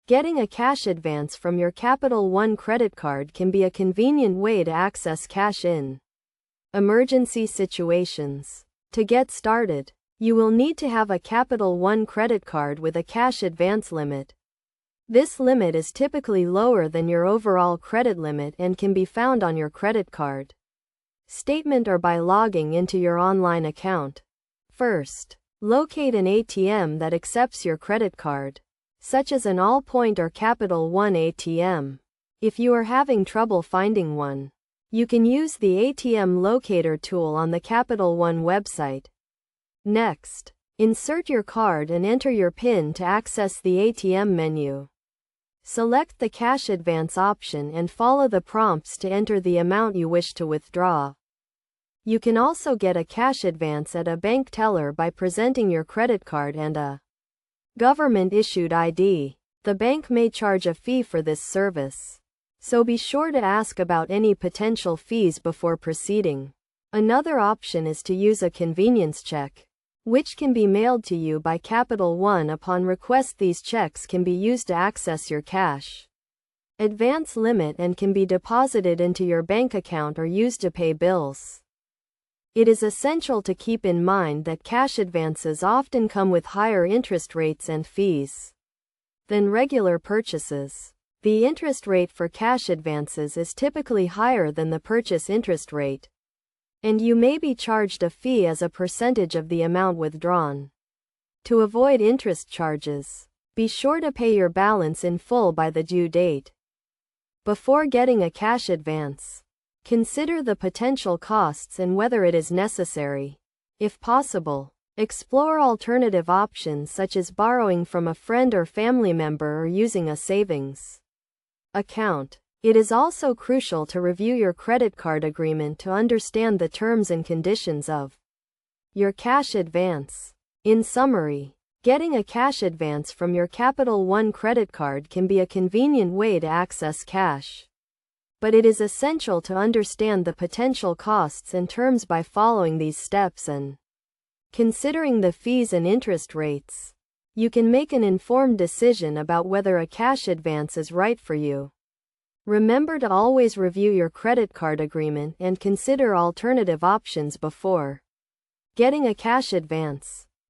Getting a cash advance from your Capital One credit card can be a convenient way to access cash in emergency situations. To get started, you will need to have a Capital One credit card with a cash advance limit. This limit is typically lower than your overall credit limit and can be found on your credit card statement or by logging into your online account. First, locate an ATM that accepts your credit card, such as an Allpoint or Capital One ATM. If you are having trouble finding one, you can use the ATM locator tool on the Capital One website. Next, insert your card and enter your PIN to access the ATM menu. Select the cash advance option and follow the prompts to enter the amount you wish to withdraw. You can also get a cash advance at a bank teller by presenting your credit card and a government-issued ID. The bank may charge a fee for this service, so be sure to ask about any potential fees before proceeding. Another option is to use a convenience check, which can be mailed to you by Capital One. Upon request, these checks can be used to access your cash advance limit and can be deposited into your bank account or used to pay bills. It is essential to keep in mind that cash advances often come with higher interest rates and fees than regular purchases. The interest rate for cash advances is typically higher than the purchase interest rate, and you may be charged a fee as a percentage of the amount withdrawn. To avoid interest charges, be sure to pay your balance in full by the due date. Before getting a cash advance, consider the potential costs and whether it is necessary. If possible, explore alternative options such as borrowing from a friend or family member or using a savings account. It is also crucial to review your credit card agreement to understand the terms and conditions of your cash advance. In summary, getting a cash advance from your Capital One credit card can be a convenient way to access cash, but it is essential to understand the potential costs and terms by following these steps and considering the fees and interest rates. You can make an informed decision about whether a cash advance is right for you. Remember to always review your credit card agreement and consider alternative options before getting a cash advance.